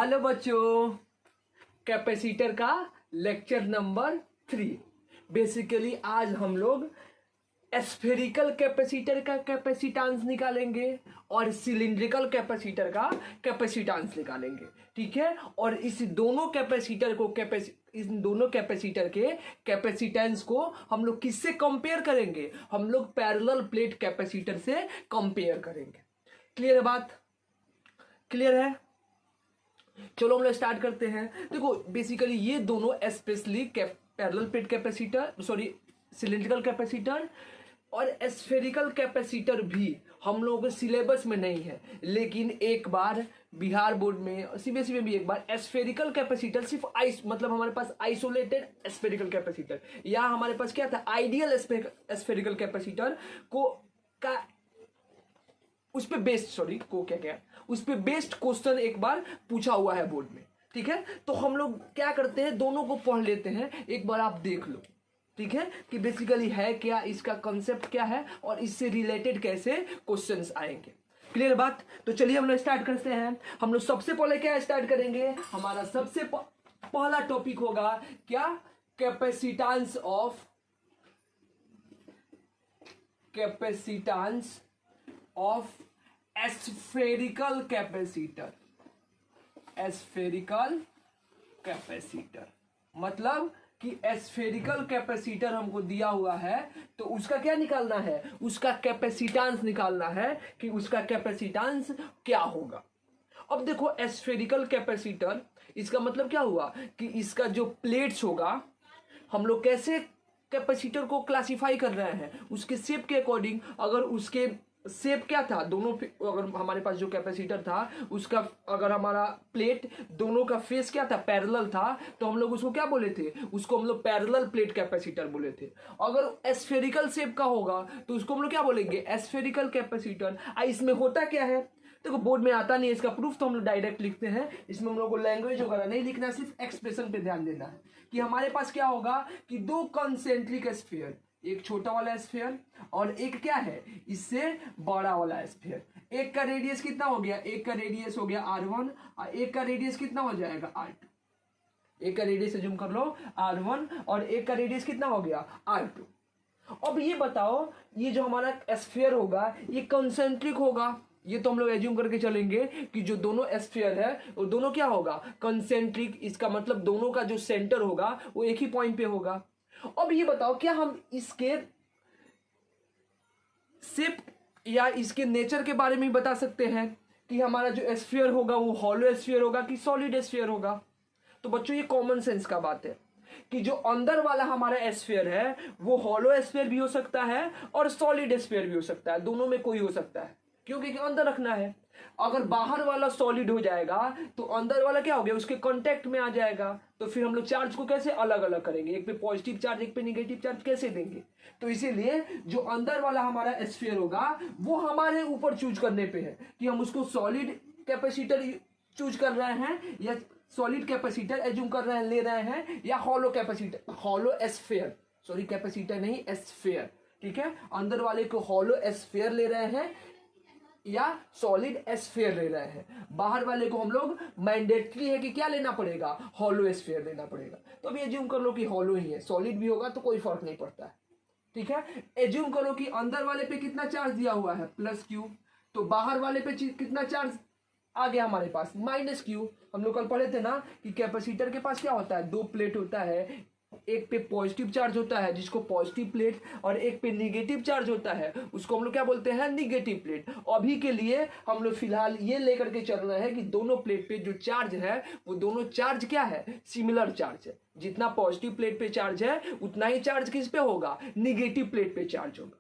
Hello बच्चों, capacitor का lecture number 3। Basically आज हम लोग स्फेरिकल कैपेसिटर का कैपेसिटेंस निकालेंगे और सिलिंड्रिकल कैपेसिटर का कैपेसिटेंस निकालेंगे। ठीक है, और इस दोनों कैपेसिटर के कैपेसिटेंस को हम लोग किससे कंपेयर करेंगे? हम लोग पैरेलल प्लेट कैपेसिटर से कंपेयर करेंगे। क्लियर है बात? क्लियर है? चलो हम लोग स्टार्ट करते हैं। देखो बेसिकली ये दोनों specially parallel plate capacitor, cylindrical capacitor और स्फेरिकल कैपेसिटर भी हम लोगों के सिलेबस में नहीं है, लेकिन एक बार बिहार बोर्ड में सीबीएसई में भी एक बार स्फेरिकल कैपेसिटर सिर्फ मतलब हमारे पास आइसोलेटेड स्फेरिकल कैपेसिटर या हमारे पास क्या था आइडियल स्फेरिकल कैपेसिटर को का उस पे बेस्ड क्वेश्चन एक बार पूछा हुआ है बोर्ड में। ठीक है, तो हम लोग क्या करते हैं, दोनों को पढ़ लेते हैं, एक बार आप देख लो। ठीक है, कि बेसिकली है क्या, इसका कॉन्सेप्ट क्या है और इससे रिलेटेड कैसे क्वेश्चंस आएंगे। क्लियर बात? तो चलिए हम लोग स्टार्ट करते हैं। हम लोग सबसे पहले क्या स्टार्ट करेंगे, हमारा सबसे पहला टॉपिक होगा क्या, कैपेसिटेंस ऑफ स्फेरिकल कैपेसिटर। मतलब कि स्फेरिकल कैपेसिटर हमको दिया हुआ है तो उसका क्या निकालना है, उसका कैपेसिटेंस निकालना है कि उसका कैपेसिटेंस क्या होगा। अब देखो स्फेरिकल कैपेसिटर, इसका मतलब क्या हुआ कि इसका जो प्लेट्स होगा, हम लोग कैसे कैपेसिटर को क्लासिफाई कर रहे हैं, उसके शेप के अकॉर्डिंग। अगर उसके शेप क्या था, दोनों अगर हमारे पास जो कैपेसिटर था उसका अगर हमारा प्लेट दोनों का फेस क्या था, पैरेलल था, तो हम लोग उसको क्या बोले थे, उसको हम लोग पैरेलल प्लेट कैपेसिटर बोले थे। अगर स्फेरिकल शेप का होगा तो उसको हम लोग क्या बोलेंगे, स्फेरिकल कैपेसिटर। इसमें होता क्या है, देखो बोर्ड में आता नहीं है इसका प्रूफ, तो हम लोग डायरेक्ट लिखते हैं। इसमें हम लोग को लैंग्वेज वगैरह नहीं लिखना, सिर्फ एक्सप्रेशन पे ध्यान देना है कि हमारे पास क्या होगा कि दो कंसेंट्रिक स्फीयर, एक छोटा वाला स्फीयर और एक क्या है इससे बड़ा वाला स्फीयर। एक का रेडियस कितना हो गया, एक का रेडियस हो गया r1 और एक का रेडियस कितना हो जाएगा r2। एक का रेडियस अज्यूम कर लो r1 और एक का रेडियस कितना हो गया r2। अब ये बताओ, ये जो हमारा स्फीयर होगा ये कंसेंट्रिक होगा, ये तो हम लोग एज्यूम करके चलेंगे कि जो दोनों स्फीयर है वो दोनों क्या होगा, कंसेंट्रिक। इसका मतलब दोनों का जो सेंटर होगा वो एक ही पॉइंट पे होगा। अब ये बताओ, क्या हम इसके शेप या इसके नेचर के बारे में बता सकते हैं कि हमारा जो स्फीयर होगा वो हॉलो स्फीयर होगा कि सॉलिड स्फीयर होगा? तो बच्चों ये कॉमन सेंस का बात है कि जो अंदर वाला हमारा स्फीयर है वो हॉलो स्फीयर भी हो सकता है और सॉलिड स्फीयर भी हो सकता है, दोनों में कोई हो सकता है, क्योंकि अंदर रखना है। अगर बाहर वाला सॉलिड हो जाएगा तो अंदर वाला क्या हो गया, उसके कांटेक्ट में आ जाएगा, तो फिर हम लोग चार्ज को कैसे अलग अलग करेंगे, एक पे पॉजिटिव चार्ज एक पे नेगेटिव चार्ज कैसे देंगे। तो इसीलिए जो अंदर वाला हमारा स्फीयर होगा वो हमारे ऊपर चूज करने पे है कि हम उसको सॉलिड कैपेसिटर चूज कर रहे हैं या सॉलिड कैपेसिटर एज्यूम कर रहे हैं, ले रहे हैं, या hollow capacitor, hollow sphere, sorry capacitor नहीं स्फीयर। ठीक है, अंदर वाले को हॉलो स्फीयर ले रहे हैं या सॉलिड स्फीयर ले रहे हैं, बाहर वाले को हम लोग मैंडेटरी है कि क्या लेना पड़ेगा, हॉलो स्फीयर लेना पड़ेगा। तो अभी एज्यूम कर लो कि हॉलो ही है, सॉलिड भी होगा तो कोई फर्क नहीं पड़ता है। ठीक है, एज्यूम करो कि अंदर वाले पे कितना चार्ज दिया हुआ है +q, तो बाहर वाले पे कितना चार्ज आ गया हमारे पास -q। हम लोग कल पढ़े थे ना कि कैपेसिटर के पास क्या होता है, दो प्लेट होता है, एक पे पॉजिटिव चार्ज होता है जिसको पॉजिटिव प्लेट और एक पे निगेटिव चार्ज होता है उसको हम लोग क्या बोलते हैं, निगेटिव प्लेट। अभी के लिए हम लोग फिलहाल ये लेकर के चल रहे हैं कि दोनों प्लेट पे जो चार्ज है वो दोनों चार्ज क्या है, सिमिलर चार्ज है। जितना पॉजिटिव प्लेट पे चार्ज है उतना ही चार्ज किस पे होगा, निगेटिव प्लेट पे चार्ज होगा।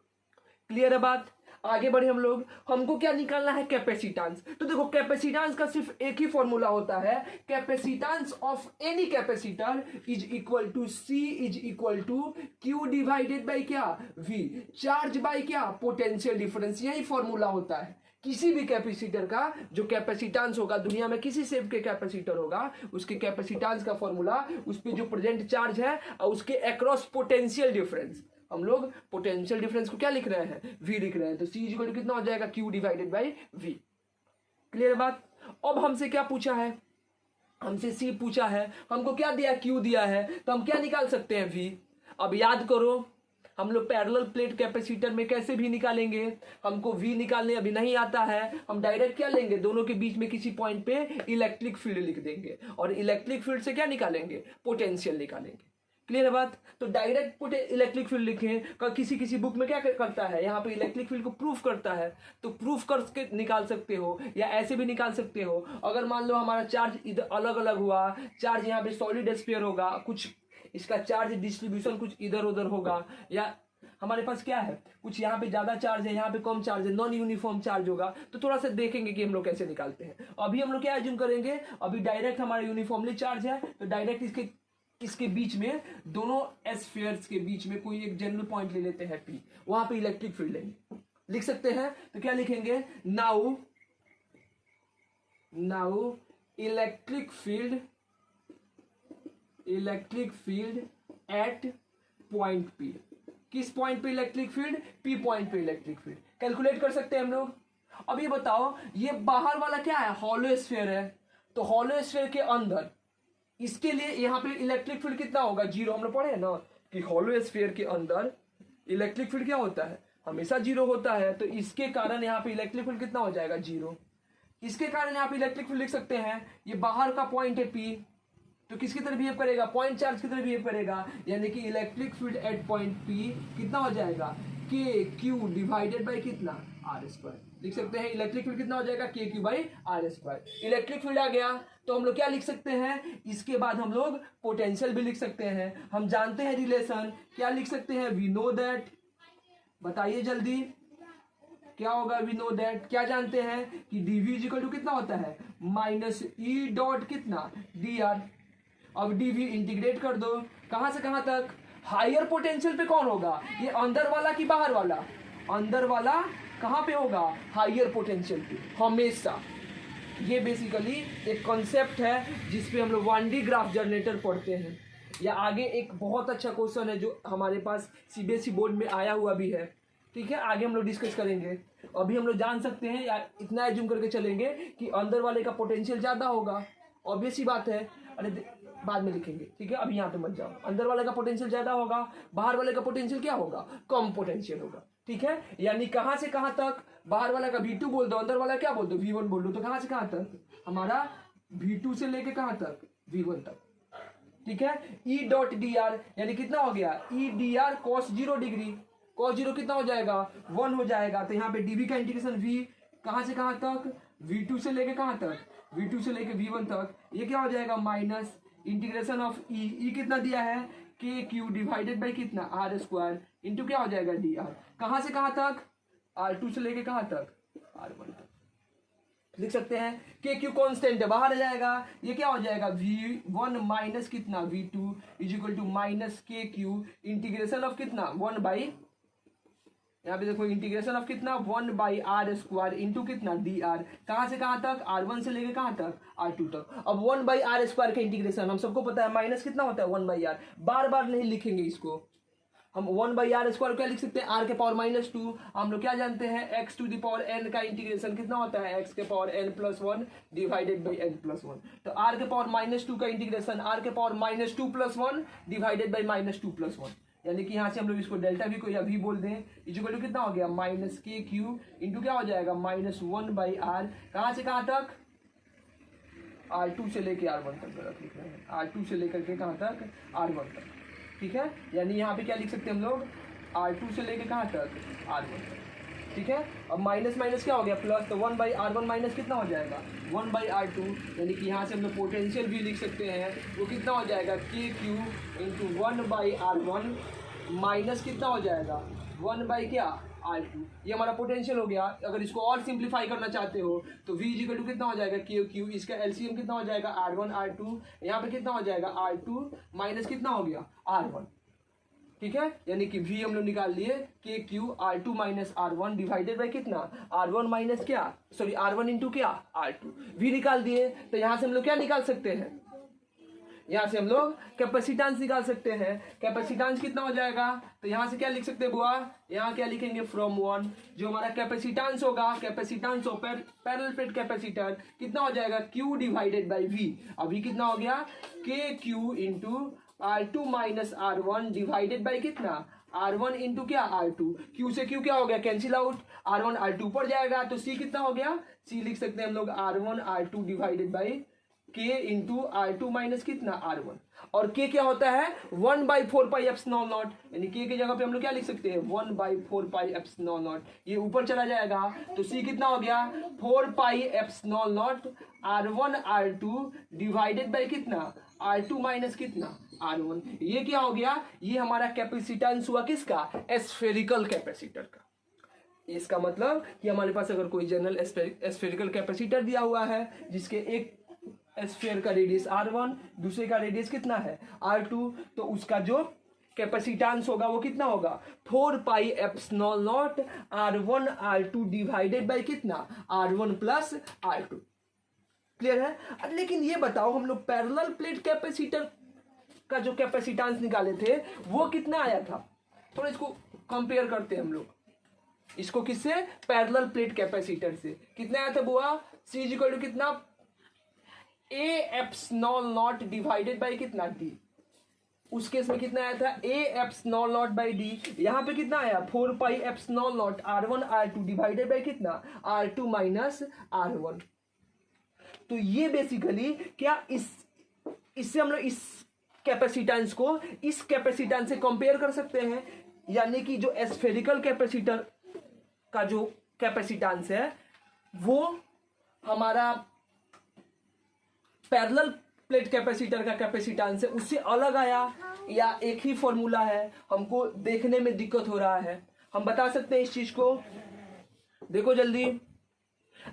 क्लियर है बात? आगे बढ़े हम लोग, हमको क्या निकालना है, कैपेसिटेंस। तो देखो कैपेसिटेंस का सिर्फ एक ही फॉर्मूला होता है, capacitance of any capacitor is equal to C is equal to Q divided by क्या, V, चार्ज बाई क्या, पोटेंशियल डिफरेंस। यही फॉर्मूला होता है किसी भी कैपेसिटर का। जो कैपेसिटेंस होगा दुनिया में किसी शेप के कैपेसिटर होगा उसके कैपेसिटेंस का फॉर्मूला उस पर जो प्रेजेंट चार्ज है और उसके अक्रॉस पोटेंशियल डिफरेंस, हम लोग पोटेंशियल डिफरेंस को क्या लिख रहे हैं, V लिख रहे हैं। तो C इक्वल टू कितना हो जाएगा, Q divided by V। Clear बात? अब हमसे क्या पूछा है, हमसे सी पूछा है, हमको क्या दिया, क्यू दिया है, तो हम क्या निकाल सकते हैं, वी। अब याद करो हम लोग पैरेलल प्लेट कैपेसिटर में कैसे भी निकालेंगे, हमको वी निकालने अभी नहीं आता है, हम डायरेक्ट क्या लेंगे, दोनों के बीच में किसी पॉइंट पे इलेक्ट्रिक फील्ड लिख देंगे और इलेक्ट्रिक फील्ड से क्या निकालेंगे, पोटेंशियल निकालेंगे। क्लियर है बात। तो डायरेक्ट इलेक्ट्रिक फील्ड लिखें, किसी किसी बुक में क्या करता है, यहाँ पे इलेक्ट्रिक फील्ड को प्रूफ करता है, तो प्रूफ करके निकाल सकते हो या ऐसे भी निकाल सकते हो। अगर मान लो हमारा चार्ज इधर अलग अलग हुआ, चार्ज यहाँ पे सॉलिड स्फीयर होगा, कुछ इसका चार्ज डिस्ट्रीब्यूशन कुछ इधर उधर होगा, या हमारे पास क्या है, कुछ यहाँ पे ज्यादा चार्ज है, यहाँ पे कम चार्ज है, नॉन यूनिफॉर्म चार्ज होगा, तो थोड़ा सा देखेंगे कि हम लोग कैसे निकालते हैं। अभी हम लोग क्या एज्यूम करेंगे, अभी डायरेक्ट हमारा यूनिफॉर्मली चार्ज है, तो डायरेक्ट इसके बीच में, दोनों स्फीयर्स के बीच में कोई एक जनरल पॉइंट ले लेते हैं P, वहां पे इलेक्ट्रिक फील्ड लेंगे, लिख सकते हैं। तो क्या लिखेंगे, now electric field at point P। किस पॉइंट पे इलेक्ट्रिक फील्ड, P पॉइंट पे इलेक्ट्रिक फील्ड। कैलकुलेट कर सकते हैं हम लोग। अब ये बताओ, ये बाहर वाला क्या है, हॉलो स्फीयर है, तो हॉलो स्फीयर के अंदर इसके लिए यहाँ पे इलेक्ट्रिक फील्ड कितना होगा, 0। हम लोग पढ़े ना कि हॉलो स्फीयर के अंदर इलेक्ट्रिक फील्ड क्या होता है, हमेशा 0 होता है, तो इसके कारण यहाँ पे इलेक्ट्रिक फील्ड कितना हो जाएगा, 0। इसके कारण यहाँ पे इलेक्ट्रिक फील्ड लिख सकते हैं, ये बाहर का पॉइंट है P, तो किसकी तरह बिहेव करेगा, पॉइंट चार्ज की तरह बिहेव करेगा, यानी कि electric field at point P कितना हो जाएगा, के क्यू डिवाइडेड बाई कितना, आर स्क्वायर। लिख सकते हैं इलेक्ट्रिक फील्ड कितना हो जाएगा, K Q by R square. Electric field आ गया, तो हम लोग क्या लिख सकते हैं, इसके बाद हम लोग पोटेंशियल भी लिख सकते हैं। हम जानते हैं रिलेशन, क्या लिख सकते हैं, वी नो दैट, बताइए जल्दी क्या होगा, वी नो दैट, क्या जानते हैं कि डीवी इक्वल टू कितना होता है, माइनस ई डॉट कितना, डी आर। अब डीवी इंटीग्रेट कर दो, कहां से कहां तक, हायर पोटेंशियल पे कौन होगा, ये अंदर वाला कि बाहर वाला, अंदर वाला कहां पे होगा, हायर पोटेंशियल पे हमेशा। ये बेसिकली एक कॉन्सेप्ट है जिसपे हम लोग 1D ग्राफ जनरेटर पढ़ते हैं, या आगे एक बहुत अच्छा क्वेश्चन है जो हमारे पास सीबीएसई बोर्ड में आया हुआ भी है। ठीक है, आगे हम लोग डिस्कस करेंगे। अभी हम लोग जान सकते हैं या इतना एज्यूम करके चलेंगे कि अंदर वाले का पोटेंशियल ज्यादा होगा, ऑब्वियस ही बात है। अरे बाद में लिखेंगे, ठीक है, अभी यहाँ पे मत जाओ। अंदर वाले का पोटेंशियल ज्यादा होगा, बाहर वाले का पोटेंशियल क्या होगा, कम पोटेंशियल होगा। ठीक है, यानी कहां से कहां तक, बाहर वाला का V2 बोल दो, अंदर वाला क्या बोल दो, V1 बोल दो, तो कहां से कहां तक हमारा V2 से लेके कहां तक, V1 तक। ठीक है, E डॉट डी आर यानी कितना हो गया, E D R cos 0 degree, cos 0 कितना हो जाएगा, 1 हो जाएगा। तो यहाँ पे dv का इंटीग्रेशन V कहां से कहां तक, V2 से लेके कहां तक, V2 से लेके V1 तक, ये क्या हो जाएगा, माइनस इंटीग्रेशन ऑफ E कितना दिया है, के क्यू डिवाइडेड बाई कितना, आर स्क्वायर, इंटू क्या हो जाएगा, डी आर। कहां से कहां तक, R2 से लेके कहां तक, R1 तक। लिख सकते हैं के क्यू कॉन्स्टेंट है, बाहर आ जाएगा, ये क्या हो जाएगा, V1 माइनस कितना, V2 is equal to minus k q integration of कितना, 1 बाई, यहाँ पे देखो इंटीग्रेशन ऑफ कितना, 1 बाई आर स्क्वायर इंटू कितना, डी आर। कहां से कहां तक, R1 से लेके कहां तक, R2 तक। अब 1 बाई आर स्क्वायर का इंटीग्रेशन हम सबको पता है माइनस कितना होता है, 1 बाई आर। बार बार नहीं लिखेंगे इसको, हम 1 बाई आर स्क्वायर क्या लिख सकते हैं, आर के पावर -2। हम लोग क्या जानते हैं, x to the power n का इंटीग्रेशन कितना होता है, एक्स के power n+1 divided by n+1। तो आर के पावर -2 का इंटीग्रेशन आर के पावर -2+1 डिवाइडेड बाई -2+1, यानी कि यहाँ से हम लोग इसको डेल्टा भी को या भी बोल दें, इक्वल टू कितना हो गया, माइनस के क्यू इंटू क्या हो जाएगा, -1 बाई आर। कहाँ से कहाँ तक, R2 से लेके R1 तक गलत लिख रहे हैं, R2 से लेकर के कहाँ तक, R1 तक। ठीक है, यानी यहाँ पे क्या लिख सकते हैं हम लोग, R2 से लेके कहाँ तक, R1 तक। ठीक है, अब माइनस माइनस क्या हो गया, प्लस, तो 1 बाई R1 माइनस कितना हो जाएगा, 1 बाई R2, यानी कि यहाँ से हम लोग पोटेंशियल भी लिख सकते हैं, वो कितना हो जाएगा, K Q into 1 by R1 minus कितना हो जाएगा, 1 बाई क्या, R2। ये हमारा पोटेंशियल हो गया। अगर इसको और सिंप्लीफाई करना चाहते हो तो V इक्वल टू कितना हो जाएगा, के क्यू, इसका एलसीएम कितना हो जाएगा, R1 R2, यहाँ पे कितना हो जाएगा, R2 माइनस कितना हो गया, R1। ठीक है, यानी कि V हम लोग निकाल लिए, के क्यू R2 माइनस R1 डिवाइडेड बाई कितना, R1 माइनस क्या, सॉरी R1 इंटू क्या, R2। V निकाल दिए, तो यहाँ से हम लोग क्या निकाल सकते हैं, यहाँ से हम लोग कैपेसिटेंस निकाल सकते हैं। कैपेसिटेंस कितना हो जाएगा, तो यहाँ से क्या लिख सकते हैं बुआ, यहाँ क्या लिखेंगे फ्रॉम 1, जो हमारा कैपेसिटेंस होगा, capacitance of parallel plate capacitor कितना हो जाएगा Q डिवाइडेड बाई V। अभी कितना हो गया KQ इंटू R2 माइनस R1 डिवाइडेड बाई कितना R1 इंटू क्या R2। Q से Q क्या हो गया कैंसिल आउट, R1 R2 पर जाएगा, तो C कितना हो गया, C लिख सकते हैं हम लोग R1 R2 divided by K into R2 minus कितना R1, और K क्या होता है 1/4 पाई एप्सिलॉन नॉट, यानी K की जगह पे हम लोग क्या लिख सकते हैं 1/4 पाई एप्सिलॉन नॉट, ये ऊपर चला जाएगा, तो C कितना हो गया 4 pi epsilon naught R1 R2 divided by कितना R2 माइनस कितना R1। ये क्या हो गया, ये हमारा कैपेसिटेंस हुआ किसका, स्फेरिकल कैपेसिटर का। इसका मतलब कि हमारे पास अगर कोई जनरल स्फेरिकल कैपेसिटर दिया हुआ है जिसके एक स्फीयर का रेडियस R1, दूसरे का रेडियस कितना है R2, तो उसका जो कैपेसिटेंस होगा वो कितना होगा 4 pi epsilon naught R1 R2 divided by कितना R1 प्लस R2। क्लियर है। लेकिन ये बताओ हम लोग पैरेलल प्लेट कैपेसिटर का जो कैपेसिटेंस निकाले थे वो कितना आया था, थोड़ा इसको कंपेयर करते हैं हम लोग, इसको किससे, पैरेलल प्लेट कैपेसिटर से। कितना आया था बुआ, C इक्वल टू कितना A epsilon not divided by कितना D। उस केस में कितना आया था A epsilon naught by D। यहाँ पे कितना आया 4 pi epsilon naught R1 R2 divided by कितना R2 माइनस R1। तो ये बेसिकली क्या इससे हम लोग इस कैपेसिटेंस को इस कैपेसिटेंस से कंपेयर कर सकते हैं, यानी कि जो स्फेरिकल कैपेसिटर का जो कैपेसिटेंस है वो हमारा पैरेलल प्लेट कैपेसिटर का कैपेसिटेंस है उससे अलग आया, या एक ही फॉर्मूला है, हमको देखने में दिक्कत हो रहा है, हम बता सकते हैं इस चीज को, देखो जल्दी।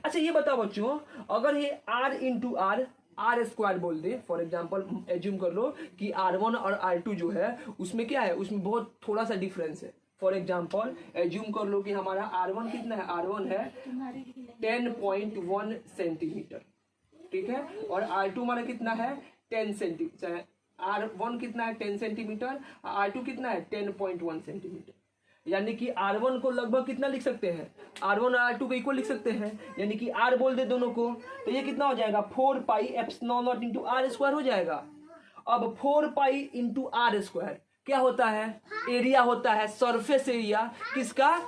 अच्छा ये बताओ बच्चों, अगर ये R इंटू R स्क्वायर बोल दे, फॉर एग्जाम्पल एज्यूम कर लो कि R1 और R2 जो है उसमें क्या है, उसमें बहुत थोड़ा सा डिफरेंस है। फॉर एग्जाम्पल एज्यूम कर लो कि हमारा R1 कितना है, R1 है 10.1 सेंटीमीटर, ठीक है, और R2 हमारा कितना है 10 सेंटीमीटर, R1 कितना है 10 सेंटीमीटर, R2 कितना है 10.1 सेंटीमीटर, यानी कि R1 को लगभग कितना लिख सकते हैं, R1 और R2 को इक्वल लिख सकते हैं, यानी कि R बोल दे दोनों को, तो ये कितना हो जाएगा 4 pi epsilon not into R square हो जाएगा। अब 4 पाई इंटू R स्क्वायर क्या होता है, एरिया होता है, सरफेस एरिया किसका,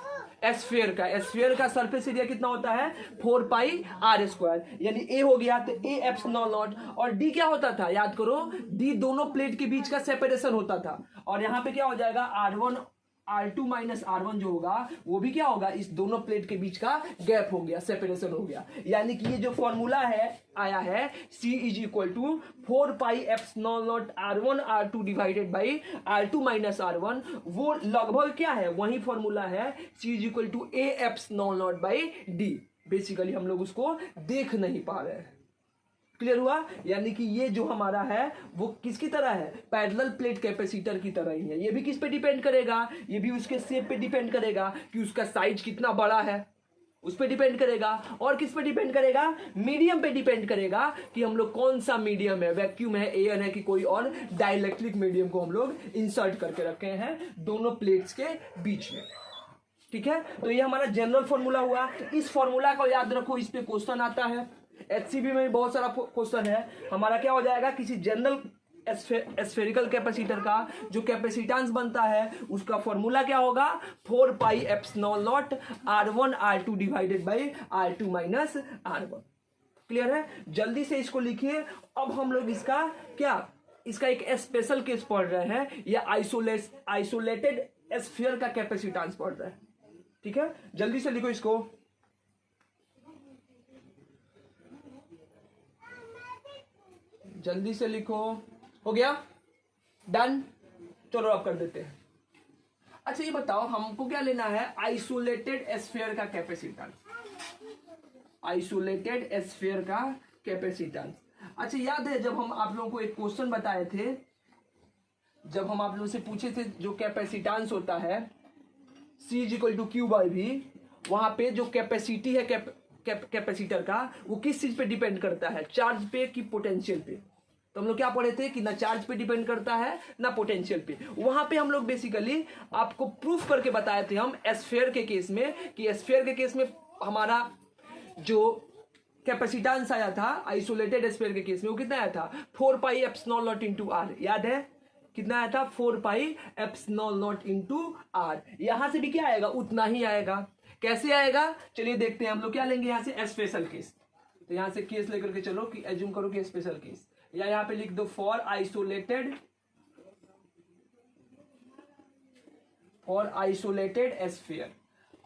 स्फीयर का सरफेस एरिया कितना होता है 4 पाई R स्क्वायर, यानी A हो गया, तो A एप्सिलॉन नॉट, और D क्या होता था याद करो, D दोनों प्लेट के बीच का सेपरेशन होता था, और यहाँ पे क्या हो जाएगा R1 R2 माइनस R1 जो होगा वो भी क्या होगा, इस दोनों प्लेट के बीच का गैप हो गया, सेपरेशन हो गया, यानी कि ये जो फॉर्मूला है आया है C is equal to 4 pi epsilon naught R1 R2 divided by R2 माइनस R1, वो लगभग क्या है वही फॉर्मूला है C is equal to A epsilon naught by D। Basically हम लोग उसको देख नहीं पा रहे हैं। क्लियर हुआ, यानी कि ये जो हमारा है वो किसकी तरह है, पैरेलल प्लेट कैपेसिटर की तरह ही है। ये भी किस पे डिपेंड करेगा, ये भी उसके शेप पे डिपेंड करेगा कि उसका साइज कितना बड़ा है, उस पे डिपेंड करेगा, और किस पे डिपेंड करेगा, मीडियम पे डिपेंड करेगा कि हम लोग कौन सा मीडियम है, वैक्यूम है, एयर है कि कोई और डाइलेक्ट्रिक मीडियम को हम लोग इंसर्ट करके रखे हैं दोनों प्लेट्स के बीच में। ठीक है, तो ये हमारा जनरल फॉर्मूला हुआ। इस फॉर्मूला को याद रखो, इस पे क्वेश्चन आता है, HCB में भी बहुत सारा क्वेश्चन है। हमारा क्या हो जाएगा, किसी जनरल स्फेरिकल कैपेसिटर का जो कैपेसिटेंस बनता है उसका फॉर्मूला क्या होगा, 4 pi epsilon naught R1 R2 divided by R2 माइनस R1। क्लियर है, जल्दी से इसको लिखिए। अब हम लोग इसका इसका एक स्पेशल केस पढ़ रहे हैं, या आइसोलेटेड स्फीयर का कैपेसिटेंस पढ़ रहे हैं। ठीक है, जल्दी से लिखो इसको। जल्दी से लिखो, हो गया, डन। चलो अब कर देते हैं। अच्छा ये बताओ हमको क्या लेना है, आइसोलेटेड स्फीयर का कैपेसिटेंस, आइसोलेटेड स्फीयर का कैपेसिटेंस। अच्छा याद है जब हम आप लोगों को एक क्वेश्चन बताए थे, जब हम आप लोगों से पूछे थे जो कैपेसिटेंस होता है C is equal to Q by V, वहां पे जो कैपेसिटी है कैपेसिटर का वो किस चीज पे डिपेंड करता है, चार्ज पे कि पोटेंशियल पे। तो हम लोग क्या पढ़े थे कि ना चार्ज पे डिपेंड करता है ना पोटेंशियल पे। वहां पे हम लोग बेसिकली आपको प्रूफ करके बताए थे हम एस्फेयर के केस में कि एस्फेयर के केस में हमारा जो कैपेसिटेंस आया था आइसोलेटेड एस्फेयर के केस में वो कितना आया था 4 pi epsilon naught into r. याद है कितना आया था 4 pi epsilon naught into r. यहां से भी क्या आएगा उतना ही आएगा। कैसे आएगा चलिए देखते हैं। हम लोग क्या लेंगे यहां से स्पेशल केस। तो यहां से केस लेकर के चलो कि एज्यूम करो कि स्पेशल केस, या यहां पे लिख दो for isolated a sphere,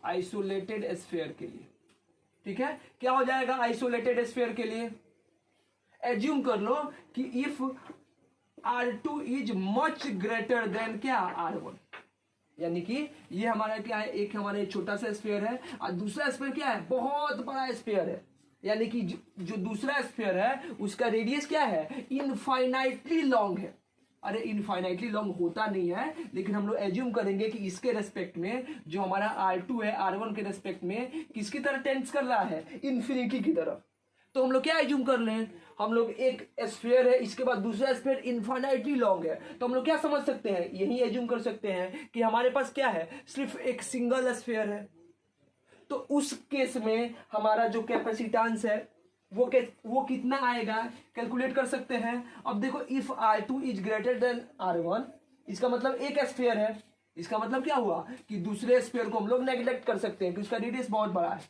isolated a sphere के लिए। ठीक है क्या हो जाएगा आइसोलेटेड एस्फेयर के लिए एज्यूम कर लो कि if R2 is much greater than क्या R1, यानी कि ये हमारा क्या है एक हमारा एक छोटा सा स्फीयर है और दूसरा स्फीयर क्या है बहुत बड़ा स्फीयर है। यानी कि जो दूसरा स्फीयर है उसका रेडियस क्या है इनफाइनाइटली लॉन्ग है। अरे इनफाइनाइटली लॉन्ग होता नहीं है, लेकिन हम लोग एज्यूम करेंगे कि इसके रेस्पेक्ट में जो हमारा R2 है R1 के रेस्पेक्ट में किसकी तरह टेंड्स कर रहा है इन्फिनिटी की तरफ। तो हम लोग क्या एज्यूम कर लें, हम लोग एक स्फीयर है इसके बाद दूसरा स्फीयर इनफाइनाइटली लॉन्ग है, तो हम लोग क्या समझ सकते हैं यही एज्यूम कर सकते हैं कि हमारे पास क्या है सिर्फ एक सिंगल स्फीयर है। तो उस केस में हमारा जो कैपेसिटेंस है वो कितना आएगा कैलकुलेट कर सकते हैं। अब देखो if R2 is greater than R1, इसका मतलब एक स्फीयर है, इसका मतलब क्या हुआ कि दूसरे स्फीयर को हम लोग नेग्लेक्ट कर सकते हैं कि उसका रेडियस बहुत बड़ा है।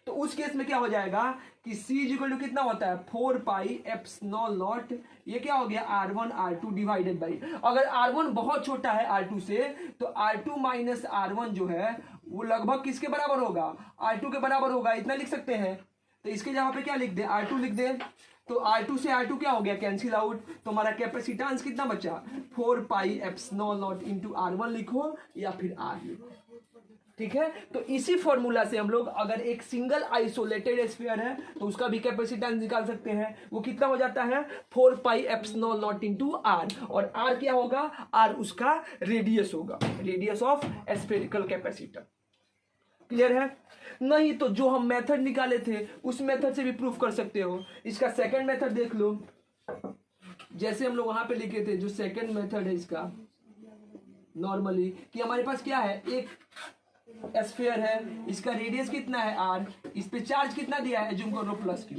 तो उस केस में क्या हो जाएगा कि C इक्वल टू कितना होता है 4 पाई एप्सिलॉन नॉट, ये क्या हो गया R1 R2 डिवाइडेड बाई, अगर R1 बहुत छोटा है R2 से तो R2 माइनस R1 जो है वो लगभग किसके बराबर होगा R2 के बराबर होगा, इतना लिख सकते हैं। तो इसके जगह पे क्या लिख दे R2 लिख दे, तो R2 से R2 क्या हो गया कैंसिल आउट, तो हमारा कैपेसिटेंस कितना बचा 4 pi epsilon naught into R1 लिखो या फिर R लिखो। ठीक है तो इसी फॉर्मूला से हम लोग अगर एक सिंगल आइसोलेटेड स्फीयर है तो उसका भी कैपेसिटेंस निकाल सकते हैं। वो कितना हो जाता है 4 pi epsilon naught into r, और आर क्या होगा आर उसका रेडियस होगा, radius of spherical capacitor. Clear है। नहीं तो जो हम मेथड निकाले थे उस मेथड से भी प्रूफ कर सकते हो। इसका सेकंड मेथड देख लो, जैसे हम लोग वहां पे लिखे थे जो सेकंड मेथड है इसका नॉर्मली कि हमारे पास क्या है एक स्फीयर है, इसका रेडियस कितना है r, इस पे चार्ज कितना दिया है एज्यूम करो प्लस q।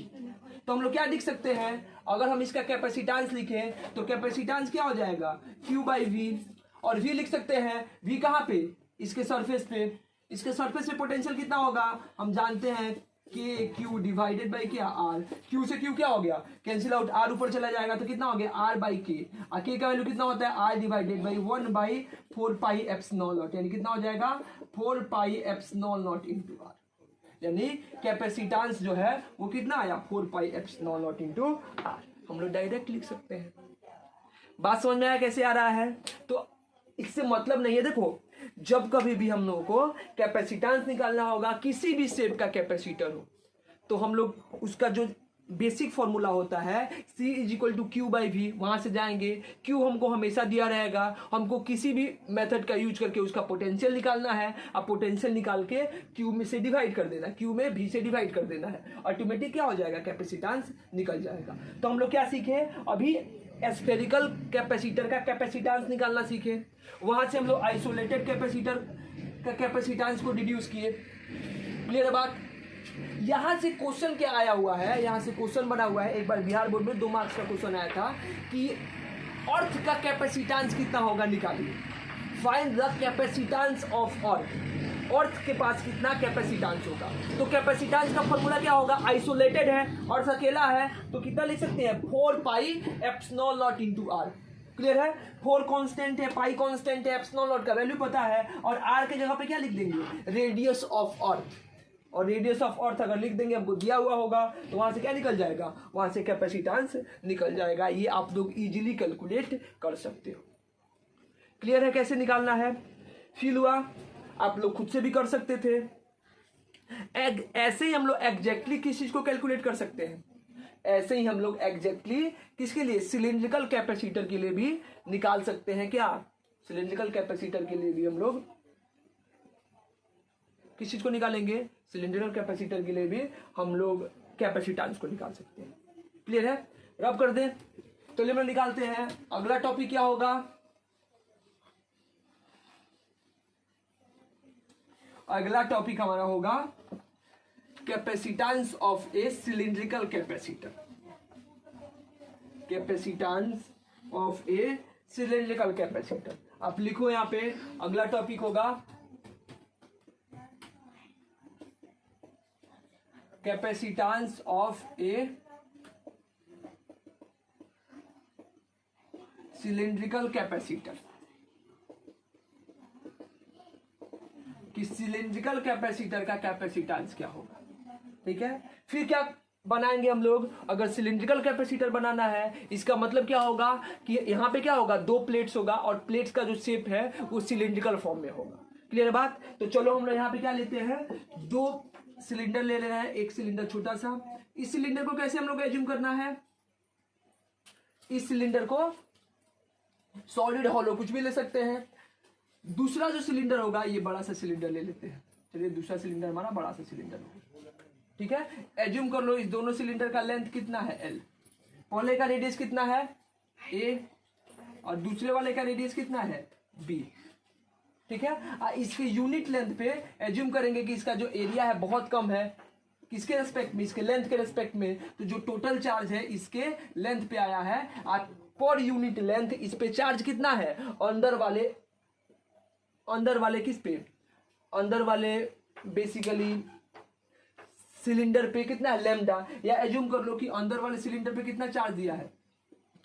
तो हम लोग क्या लिख सकते हैं अगर हम इसका कैपेसिटेंस लिखें तो कैपेसिटेंस क्या हो जाएगा q बाई वी, और v लिख सकते हैं v कहाँ पे इसके सरफेस पे, इसके सरफेस पे पोटेंशियल कितना होगा हम जानते हैं के क्यू डिवाइडेड बाई क्या आर, क्यू से क्यू क्या हो गया कैंसिल आउट, आर ऊपर चला जाएगा तो कितना हो गया आर बाई के, और के का वैल्यू कितना होता है r divided by 1 by 4 pi epsilon naught, यानी कितना हो जाएगा 4 pi epsilon naught into r, यानी कैपेसिटेंस जो है वो कितना आया 4 pi epsilon naught into r. हम लोग डायरेक्ट लिख सकते हैं। बात समझ में आया कैसे आ रहा है। तो इससे मतलब नहीं है, देखो जब कभी भी हम लोगों को कैपेसिटेंस निकालना होगा किसी भी शेप का कैपेसिटर हो तो हम लोग उसका जो बेसिक फॉर्मूला होता है C is equal to q by v, वहां से जाएंगे क्यू हमको हमेशा दिया रहेगा, हमको किसी भी मेथड का यूज करके उसका पोटेंशियल निकालना है, अब पोटेंशियल निकाल के क्यू में से डिवाइड कर देना, क्यू में भी से डिवाइड कर देना है, ऑटोमेटिक क्या हो जाएगा कैपेसिटेंस निकल जाएगा। तो हम लोग क्या सीखे अभी स्फेरिकल कैपेसिटर का कैपेसिटेंस निकालना सीखे, वहां से हम लोग आइसोलेटेड कैपेसिटर का कैपेसिटेंस को डिड्यूस किए। क्लियर है बात। यहां से क्वेश्चन क्या आया हुआ है, यहां से क्वेश्चन बना हुआ है, एक बार बिहार बोर्ड में 2 मार्क्स का क्वेश्चन आया था कि अर्थ का कैपेसिटेंस कितना होगा निकालिए, find the capacitance of earth, earth के पास कितना कैपेसिटेंस होगा। तो कैपेसिटेंस का फॉर्मूला क्या होगा आइसोलेटेड है अर्थ अकेला है तो कितना लिख सकते हैं 4 pi epsilon naught into r. Clear है। 4 कांस्टेंट है, पाई कांस्टेंट है, एप्सिलॉन नॉट का वैल्यू पता है, और आर के जगह पे क्या लिख देंगे रेडियस ऑफ अर्थ, और रेडियस ऑफ अर्थ अगर लिख देंगे हमको दिया हुआ होगा तो वहां से क्या निकल जाएगा वहां से कैपेसिटेंस निकल जाएगा। ये आप लोग इजीली कैलकुलेट कर सकते हो। क्लियर है कैसे निकालना है। फील हुआ। आप लोग खुद से भी कर सकते थे। ऐसे ही हम लोग एग्जैक्टली किस चीज को कैलकुलेट कर सकते हैं, ऐसे ही हम लोग एग्जैक्टली किसके लिए सिलिंड्रिकल कैपेसिटर के लिए भी निकाल सकते हैं। क्या सिलिंड्रिकल कैपेसिटर के लिए भी हम लोग किस चीज को निकालेंगे सिलिंड्रिकल कैपेसिटर के लिए भी हम लोग कैपेसिटेंस को निकाल सकते हैं। क्लियर है। रब कर दें। तो चलिए हम निकालते हैं। अगला टॉपिक क्या होगा? अगला टॉपिक हमारा होगा capacitance of A cylindrical capacitor. Capacitance of A cylindrical capacitor. आप लिखो यहां पे, अगला टॉपिक होगा capacitance of A cylindrical capacitor. कि सिलिंड्रिकल कैपेसिटर का कैपेसिटेंस क्या होगा, ठीक है। फिर क्या बनाएंगे हम लोग? अगर सिलिंड्रिकल कैपेसिटर बनाना है, इसका मतलब क्या होगा कि यहाँ पे क्या होगा, दो प्लेट्स होगा और प्लेट्स का जो शेप है वो सिलिंड्रिकल फॉर्म में होगा। क्लियर है बात? तो चलो हम लोग यहाँ पे क्या लेते हैं, दो सिलेंडर ले लेना है। एक सिलेंडर छोटा सा, इस सिलेंडर को कैसे हम लोग एज्यूम करना है, इस सिलेंडर को सॉलिड हॉलो कुछ भी ले सकते हैं। दूसरा जो सिलेंडर होगा, ये बड़ा सा सिलेंडर ले लेते हैं। चलिए दूसरा सिलेंडर हमारा बड़ा सा सिलेंडर होगा, ठीक है। एज्यूम कर लो इस दोनों सिलेंडर का लेंथ कितना है, एल। पहले का रेडियस कितना है, ए, और दूसरे वाले का रेडियस कितना है, बी, ठीक है। इसके यूनिट लेंथ पे एज्यूम करेंगे कि इसका जो एरिया है बहुत कम है, किसके रेस्पेक्ट में, इसके लेंथ के रेस्पेक्ट में। तो जो टोटल चार्ज है इसके लेंथ पे आया है, पर यूनिट लेंथ इस पे चार्ज कितना है, अंदर वाले किस पे, अंदर वाले बेसिकली सिलेंडर पे कितना है, लैम्डा। या एज्यूम कर लो कि अंदर वाले सिलेंडर पे कितना चार्ज दिया है,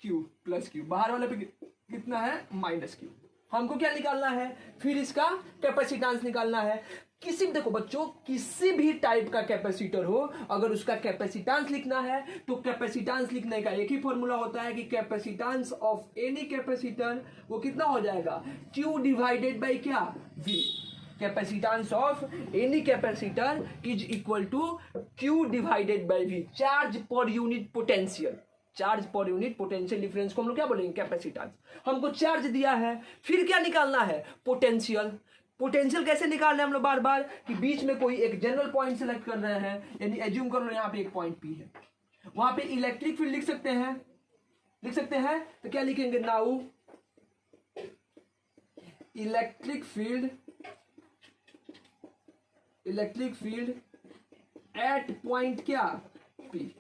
क्यू प्लस क्यू, बाहर वाले पे कितना है, माइनस क्यू। हमको क्या निकालना है, फिर इसका कैपेसिटेंस निकालना है। किसी, देखो बच्चों, किसी भी टाइप का कैपेसिटर हो, अगर उसका कैपेसिटेंस लिखना है तो कैपेसिटेंस लिखने का एक ही फॉर्मूला होता है कि कैपेसिटेंस ऑफ एनी कैपेसिटर वो कितना हो जाएगा, Q डिवाइडेड बाई क्या, V। Capacitance of any capacitor is equal to Q divided by V, charge per unit potential. Charge per unit potential difference को हम लोग क्या बोलेंगे, कैपेसिटेंस। हमको चार्ज दिया है, फिर क्या निकालना है, पोटेंशियल। पोटेंशियल कैसे निकालना है हम लोग, बार बार कि बीच में कोई एक जनरल पॉइंट सेलेक्ट कर रहे हैं, यानी एज्यूम कर लो यहाँ पे एक पॉइंट पी है, वहां पे इलेक्ट्रिक फील्ड लिख सकते हैं। तो क्या लिखेंगे, now electric field at point क्या, पी।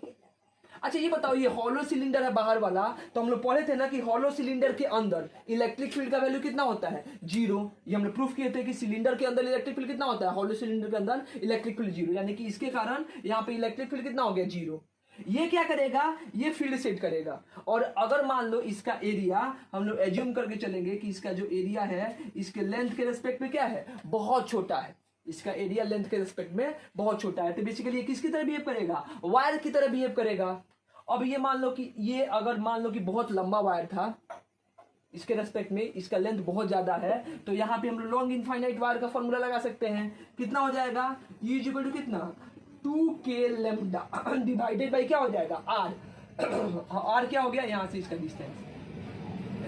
अच्छा ये बताओ, ये हॉलो सिलेंडर है बाहर वाला, तो हम लोग पढ़े थे ना कि हॉलो सिलेंडर के अंदर इलेक्ट्रिक फील्ड का वैल्यू कितना होता है, 0। ये हम लोग प्रूफ किए थे कि सिलेंडर के अंदर इलेक्ट्रिक फील्ड कितना होता है, हॉलो सिलेंडर के अंदर इलेक्ट्रिक फील्ड 0, यानी कि इसके कारण यहाँ पे इलेक्ट्रिक फील्ड कितना हो गया, 0। ये क्या करेगा, ये फील्ड सेट करेगा। और अगर मान लो इसका एरिया हम लोग एज्यूम करके चलेंगे कि इसका जो एरिया है इसके लेंथ के रेस्पेक्ट में क्या है, बहुत छोटा है, इसका एरिया लेंथ के रेस्पेक्ट में बहुत छोटा है, तो बेसिकली ये किसकी तरह बिहेव करेगा, वायर की तरह बिहेव करेगा। अब ये मान लो कि ये अगर मान लो कि बहुत लंबा वायर था, इसके रेस्पेक्ट में इसका लेंथ बहुत ज्यादा है, तो यहाँ पे हम लोग लॉन्ग इनफाइनाइट वायर का फॉर्मूला लगा सकते हैं। कितना हो जाएगा, E इक्वल टू कितना, 2k लैम्डा डिवाइडेड बाई क्या हो जाएगा, R। R क्या हो गया, यहाँ से इसका डिस्टेंस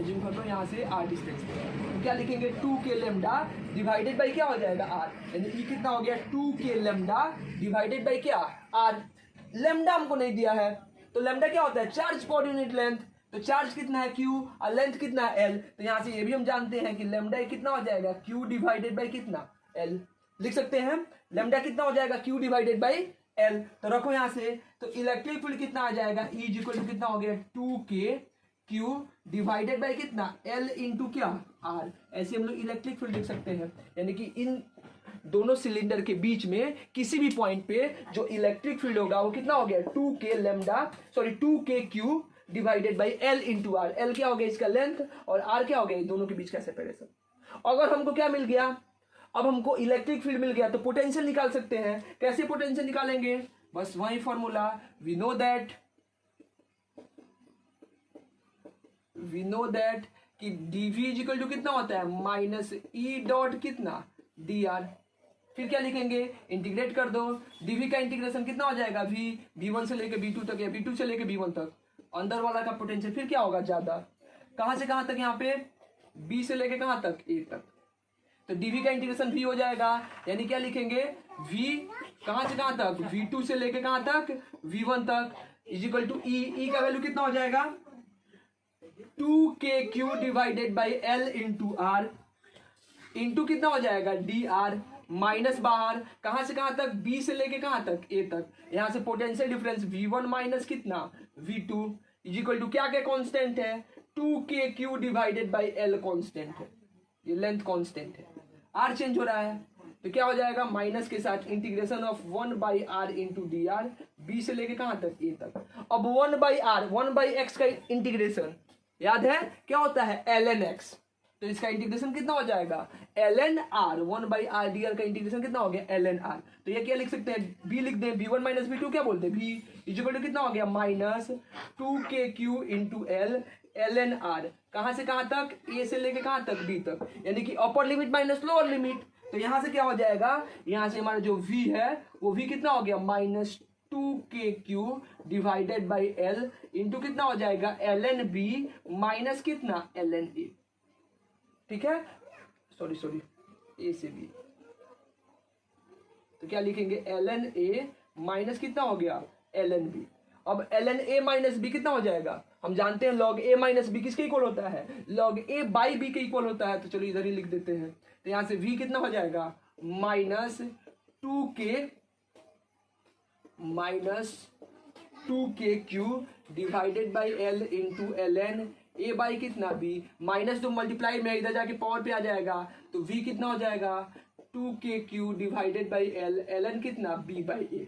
एज्यूम कर लो, यहाँ से R डिस्टेंस, तो क्या लिखेंगे, 2k लैम्डा डिवाइडेड बाई क्या हो जाएगा, R। यानी E कितना हो गया, 2k लैम्डा डिवाइडेड बाई क्या, R। लैम्डा हमको नहीं दिया है, तो लैम्डा क्या होता है, चार्ज पर यूनिट लेंथ। तो चार्ज कितना है, Q, और लेंथ कितना है, L। तो यहाँ से ये भी हम जानते हैं कि लैम्डा कितना हो जाएगा, Q डिवाइडेड बाई कितना, L। लिख सकते हैं लैम्डा कितना हो जाएगा, Q डिवाइडेड बाई L। तो रखो यहाँ से, तो इलेक्ट्रिक फील्ड कितना आ जाएगा, E इक्वल टू कितना हो गया, 2k Q डिवाइडेड बाई कितना, L इंटू क्या, R। ऐसे हम लोग इलेक्ट्रिक फील्ड लिख सकते हैं, यानी कि इन दोनों सिलेंडर के बीच में किसी भी पॉइंट पे जो इलेक्ट्रिक फील्ड होगा वो कितना हो गया, 2k Q divided by L into R। L क्या हो गया, इसका लेंथ, और R क्या हो गया, दोनों के बीच का सेपरेशन। अगर हमको क्या मिल गया, अब हमको इलेक्ट्रिक फील्ड मिल गया, तो पोटेंशियल निकाल सकते हैं। कैसे पोटेंशियल निकालेंगे, बस वही फॉर्मूला, वी नो दैट कि dv इक्वल टू कितना होता है, माइनस E डॉट कितना, dr। फिर क्या लिखेंगे, इंटीग्रेट कर दो, dv का इंटीग्रेशन कितना हो जाएगा, v1 से लेके v2 तक, या v2 से लेके v1 तक। अंदर वाला का पोटेंशियल फिर क्या होगा, ज्यादा, कहां से कहां तक, यहाँ पे b से लेके कहां तक, a तक। तो dv का इंटीग्रेशन v हो जाएगा, यानी क्या लिखेंगे, v कहां से कहां तक, v2 से लेके कहां तक, v1 तक, इज इक्वल टू e। का वैल्यू कितना हो जाएगा, 2kq divided by l into r, into कितना हो जाएगा डी आर, माइनस बाहर कहां से कहां तक, बी से लेके कहां तक, ए तक। यहां से पोटेंशियल डिफरेंस V1 माइनस कितना V2 इज इक्वल टू क्या क्या कांस्टेंट है, 2kq divided by L constant है, ये लेंथ कांस्टेंट है, आर चेंज हो रहा है तो क्या हो जाएगा, माइनस के साथ integration of 1 by r into d r, b से लेके कहां तक, ए तक। अब 1 बाई आर, 1 बाई एक्स का इंटीग्रेशन याद है क्या होता है, ln x, तो इसका इंटीग्रेशन कितना हो जाएगा, ln r, 1 by R D R का इंटीग्रेशन कितना हो गया, ln r। तो ये क्या लिख सकते हैं, b लिख दें, v1 माइनस v2 क्या बोलते हैं, v इक्वल टू कितना हो गया, minus 2kq into L ln r, कहां से कहां तक, a से लेके कहां तक, b तक, यानी कि upper limit minus lower limit. तो यहां से क्या हो जाएगा, यहां से हमारा जो v है वो v कितना हो गया, minus 2kq divided by l into कितना हो जाएगा, ln b माइनस कितना, ln a। ठीक है, सॉरी ए से बी, तो क्या लिखेंगे, ln a माइनस कितना हो गया, ln b। अब ln a माइनस b कितना हो जाएगा, हम जानते हैं log a माइनस b किसके इक्वल होता है, log a बाई b के इक्वल होता है। तो चलो इधर ही लिख देते हैं, तो यहां से v कितना हो जाएगा, minus 2kq divided by l into ln a by कितना b, माइनस तो मल्टीप्लाई में इधर जाके पावर पे आ जाएगा, तो v कितना हो जाएगा, 2kq divided by L ln कितना, b बाई a।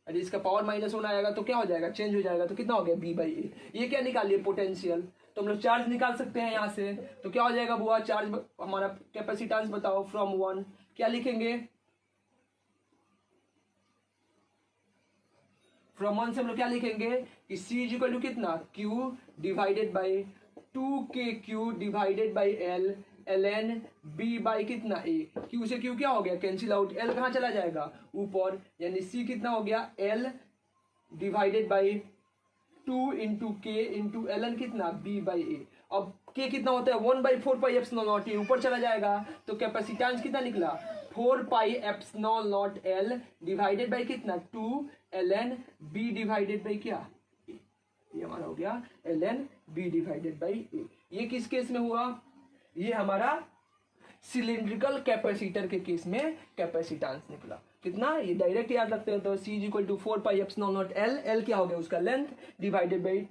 अरे इसका पावर माइनस होना आएगा तो क्या हो जाएगा, चेंज हो जाएगा, तो कितना हो गया, b बाई a। ये क्या निकालिए, पोटेंशियल, तो हम लोग चार्ज निकाल सकते हैं यहाँ से, तो क्या हो जाएगा बुआ, चार्ज हमारा कैपेसिटेंस बताओ, फ्रॉम 1 क्या लिखेंगे, फ्रॉम 1 से हम लोग क्या लिखेंगे कि c इज इक्वल टू कितना, q divided by 2kq divided by L ln b by कितना a, q से q क्या हो गया, कैंसिल आउट, l कहाँ चला जाएगा, ऊपर, यानी c कितना हो गया, l डिवाइडेड बाई 2 इंटू के इंटू ln कितना, b बाई a। अब k कितना होता है, 1 बाई 4 पाई एप्सिलॉन नॉट, ये ऊपर चला जाएगा, तो कैपेसिटेंस कितना निकला, 4 pi epsilon naught l divided by कितना, 2 ln b डिवाइडेड बाई क्या, ये हमारा हो गया ln b divided by a। ये किस केस में हुआ, ये हमारा सिलिंड्रिकल कैपेसिटर के केस में कैपेसिटेंस निकला कितना, ये डायरेक्ट याद रखते हैं, तो c is equal to 4 pi epsilon naught l, l क्या हो गया उसका length, divided by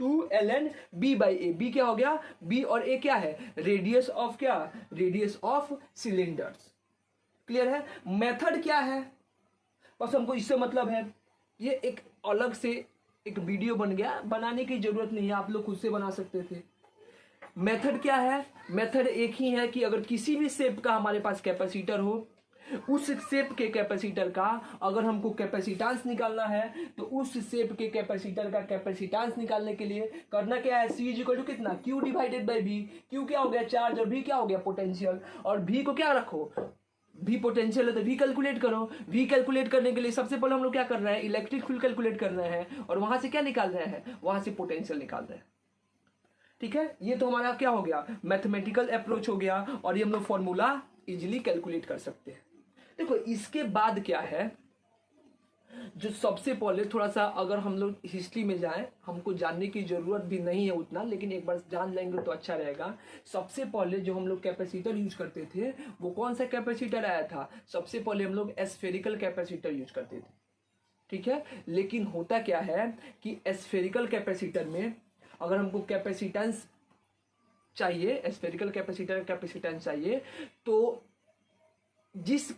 2 ln b by a, b क्या हो गया, b और a क्या है, रेडियस ऑफ क्या, रेडियस ऑफ सिलेंडर्स। क्लियर है, मेथड क्या है, बस हमको इससे मतलब है, ये एक अलग से एक वीडियो बन गया, बनाने की जरूरत नहीं है, आप लोग खुद से बना सकते थे। मेथड क्या है, मेथड एक ही है कि अगर किसी भी शेप का हमारे पास कैपेसिटर हो, उस शेप के कैपेसिटर का अगर हमको कैपेसिटेंस निकालना है, तो उस शेप के कैपेसिटर का कैपेसिटेंस निकालने के लिए करना क्या है, c इज इक्वल टू कितना, q divided by b, q क्या हो गया चार्ज और v क्या हो गया पोटेंशियल, और v को क्या रखो, v पोटेंशियल है तो v कैलकुलेट करो। v कैलकुलेट करने के लिए सबसे पहले हम लोग क्या कर रहे हैं, इलेक्ट्रिक फील्ड कैलकुलेट कर रहे हैं, और वहां से क्या निकाल रहे हैं, वहां से पोटेंशियल निकाल रहे हैं। ठीक है, ये तो हमारा क्या हो गया, मैथमेटिकल अप्रोच हो गया, और ये हम लोग फॉर्मूला इजीली कैलकुलेट कर सकते हैं। देखो इसके बाद क्या है, जो सबसे पहले थोड़ा सा अगर हम लोग हिस्ट्री में जाएं, हमको जानने की जरूरत भी नहीं है उतना, लेकिन एक बार जान लेंगे तो अच्छा रहेगा। सबसे पहले जो हम लोग कैपेसिटर यूज करते थे, वो कौन सा कैपेसिटर आया था, सबसे पहले हम लोग एस्फेरिकल कैपेसिटर यूज करते थे। ठीक है, लेकिन होता क्या है कि एस्फेरिकल कैपेसिटर में अगर हमको कैपेसिटेंस चाहिए, एस्फेरिकल कैपेसिटर कैपेसिटेंस चाहिए, तो जिस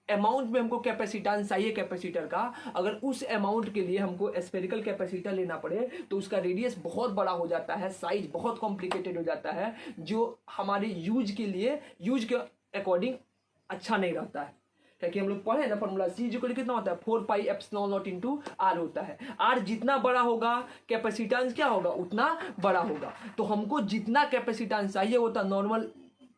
अमाउंट में हमको कैपेसिटेंस चाहिए कैपेसिटर का, अगर उस अमाउंट के लिए हमको एस्फेरिकल कैपेसिटर लेना पड़े, तो उसका रेडियस बहुत बड़ा हो जाता है, साइज बहुत कॉम्प्लिकेटेड हो जाता है, जो हमारे यूज के अकॉर्डिंग अच्छा नहीं रहता है। क्योंकि हम लोग पढ़े ना फॉर्मूला, सी इक्वल कितना होता है, 4 pi epsilon naught into r होता है। आर जितना बड़ा होगा कैपेसिटेंस क्या होगा, उतना बड़ा होगा। तो हमको जितना कैपेसिटेंस चाहिए होता नॉर्मल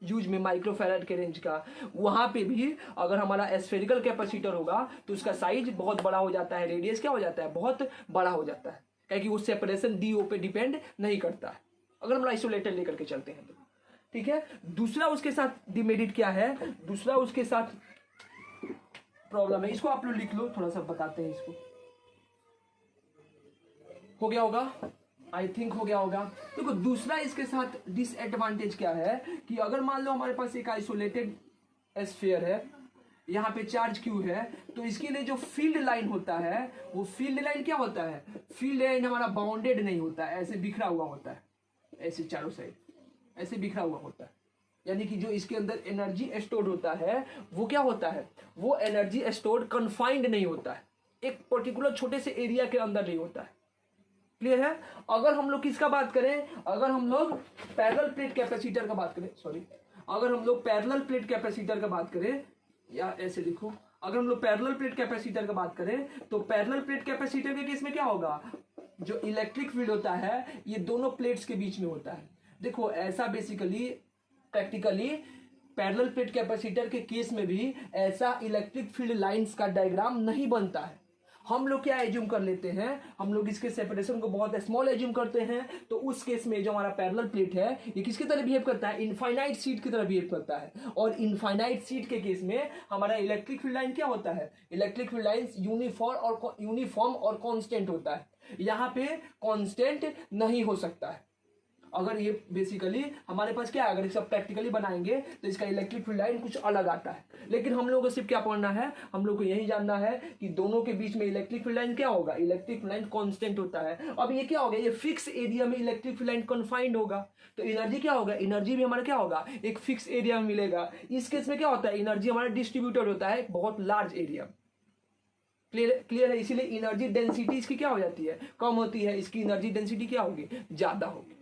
यूज में माइक्रोफैराड के रेंज का, वहां पे भी अगर हमारा एस्फेरिकल कैपेसिटर होगा तो उसका साइज बहुत बड़ा हो जाता है, रेडियस क्या हो जाता है, बहुत बड़ा हो जाता है, क्योंकि वो सेपरेशन डी ओ पे डिपेंड नहीं करता है अगर हम आइसोलेटेड लेकर के चलते हैं तो। ठीक है, दूसरा उसके साथ डिमेरिट क्या है, दूसरा उसके साथ प्रॉब्लम है, इसको आप लोग लिख लो, थोड़ा सा बताते हैं इसको। हो गया होगा, आई थिंक हो गया होगा। देखो दूसरा इसके साथ डिसएडवांटेज क्या है कि अगर मान लो हमारे पास एक आइसोलेटेड स्फीयर है, यहाँ पे चार्ज क्यू है, तो इसके लिए जो फील्ड लाइन होता है वो फील्ड लाइन क्या होता है, फील्ड लाइन हमारा बाउंडेड नहीं होता है, ऐसे बिखरा हुआ होता है, ऐसे चारों साइड ऐसे बिखरा हुआ होता है। यानी कि जो इसके अंदर एनर्जी स्टोर होता है वो क्या होता है, वो एनर्जी स्टोर कन्फाइंड नहीं होता है, एक पर्टिकुलर छोटे से एरिया के अंदर नहीं होता है। क्लियर है। अगर हम लोग किसका बात करें, अगर हम लोग पैरेलल प्लेट कैपेसिटर का बात करें, सॉरी, अगर हम लोग पैरेलल प्लेट कैपेसिटर का बात करें, या ऐसे लिखो, अगर हम लोग पैरेलल प्लेट कैपेसिटर का बात करें तो पैरेलल प्लेट कैपेसिटर के केस में क्या होगा, जो इलेक्ट्रिक फील्ड होता है ये दोनों प्लेट्स के बीच में होता है। देखो ऐसा basically practically parallel plate capacitor के केस में भी ऐसा इलेक्ट्रिक फील्ड लाइंस का डायग्राम नहीं बनता है। हम लोग क्या एज्यूम कर लेते हैं, हम लोग इसके सेपरेशन को बहुत स्मॉल एज्यूम करते हैं, तो उस केस में जो हमारा पैरेलल प्लेट है ये किसकी तरह बिहेव करता है, इनफाइनाइट शीट की तरह बिहेव करता है। और इनफाइनाइट शीट के केस में हमारा इलेक्ट्रिक फील्ड लाइन क्या होता है, इलेक्ट्रिक फील्ड लाइन यूनिफॉर्म और कांस्टेंट होता है। यहाँ पे कांस्टेंट नहीं हो सकता है। अगर ये बेसिकली हमारे पास क्या है, अगर सब प्रैक्टिकली बनाएंगे तो इसका इलेक्ट्रिक फील्ड लाइन कुछ अलग आता है। लेकिन हम लोगों को सिर्फ क्या पढ़ना है, हम लोग को यही जानना है कि दोनों के बीच में इलेक्ट्रिक फील्ड लाइन क्या होगा, इलेक्ट्रिक फील्ड लाइन कांस्टेंट होता है। अब ये क्या होगा, ये फिक्स एरिया में इलेक्ट्रिक फील्ड लाइन कन्फाइंड होगा, तो एनर्जी क्या होगा, एनर्जी भी हमारा क्या होगा, एक फिक्स एरिया में मिलेगा। इस केस में क्या होता है, एनर्जी हमारा डिस्ट्रीब्यूटेड होता है एक बहुत लार्ज एरिया। क्लियर है। इसीलिए एनर्जी डेंसिटी इसकी क्या हो जाती है, कम होती है, इसकी एनर्जी डेंसिटी क्या होगी, ज्यादा होगी।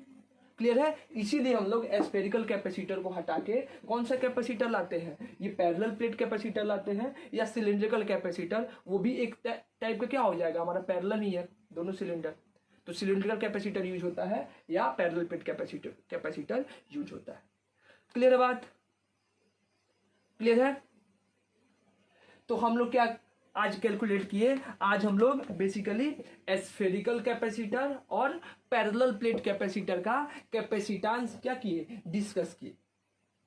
क्लियर है। इसीलिए हम लोग स्फेरिकल कैपेसिटर को हटा के कौन सा कैपेसिटर लाते हैं, ये पैरेलल प्लेट कैपेसिटर लाते हैं, या सिलिंड्रिकल कैपेसिटर, वो भी एक टाइप का क्या हो जाएगा, हमारा पैरेलल ही है दोनों सिलेंडर, तो सिलिंड्रिकल कैपेसिटर यूज होता है या पैरेलल प्लेट कैपेसिटर यूज होता है। क्लियर है बात, क्लियर है। तो हम लोग क्या आज कैलकुलेट किए, आज हम लोग बेसिकली स्फेरिकल कैपेसिटर और पैरेलल प्लेट कैपेसिटर का कैपेसिटेंस क्या किए, डिस्कस किए।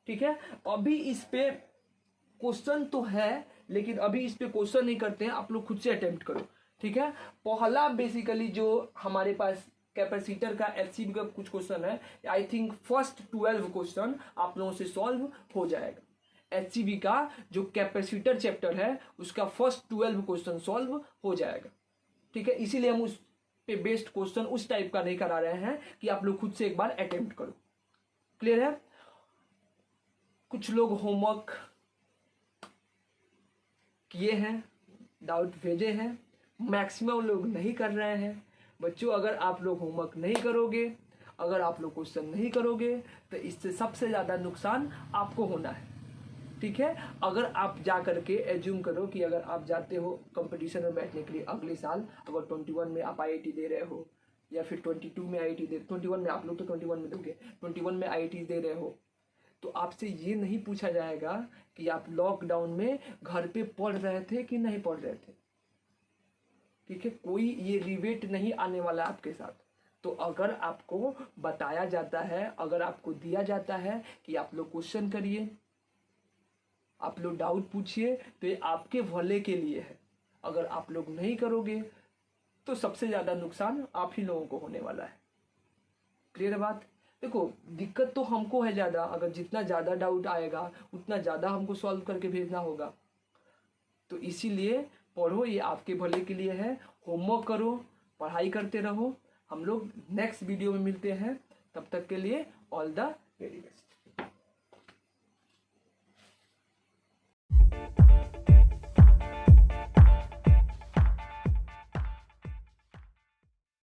ठीक है। अभी इस पे क्वेश्चन तो है, लेकिन अभी इस पे क्वेश्चन नहीं करते हैं, आप लोग खुद से अटेम्प्ट करो। ठीक है। पहला बेसिकली जो हमारे पास कैपेसिटर का एचसीबी का कुछ क्वेश्चन है, आई थिंक फर्स्ट 12 क्वेश्चन आप लोगों से सॉल्व हो जाएगा। एचसीबी का जो कैपेसिटर चैप्टर है उसका फर्स्ट 12 क्वेश्चन सॉल्व हो जाएगा। ठीक है। इसीलिए हम उस पे बेस्ड क्वेश्चन उस टाइप का नहीं करा रहे हैं कि आप लोग खुद से एक बार अटेम्प्ट करो। क्लियर है। कुछ लोग होमवर्क किए हैं, डाउट भेजे हैं, मैक्सिमम लोग नहीं कर रहे हैं। बच्चों अगर आप लोग होमवर्क नहीं करोगे, अगर आप लोग क्वेश्चन नहीं करोगे तो इससे सबसे ज्यादा नुकसान आपको होना है। ठीक है। अगर आप जा करके एज्यूम करो कि अगर आप जाते हो कंपटीशन में बैठने के लिए अगले साल, अगर 21 में आप आईआईटी दे रहे हो या फिर 22 में आईआईटी दे, 21 में आप लोग तो 21 में दोगे, 21 में आईआईटी दे रहे हो, तो आपसे ये नहीं पूछा जाएगा कि आप लॉकडाउन में घर पे पढ़ रहे थे कि नहीं पढ़ रहे थे। ठीक है। कोई ये रिवेट नहीं आने वाला आपके साथ। तो अगर आपको बताया जाता है, अगर आपको दिया जाता है कि आप लोग क्वेश्चन करिए, आप लोग डाउट पूछिए, तो ये आपके भले के लिए है। अगर आप लोग नहीं करोगे तो सबसे ज्यादा नुकसान आप ही लोगों को होने वाला है। क्लियर है बात। देखो दिक्कत तो हमको है ज्यादा, अगर जितना ज्यादा डाउट आएगा उतना ज्यादा हमको सॉल्व करके भेजना होगा। तो इसीलिए पढ़ो, ये आपके भले के लिए है। होमवर्क करो, पढ़ाई करते रहो। हम लोग नेक्स्ट वीडियो में मिलते हैं, तब तक के लिए ऑल द वेरी बेस्ट।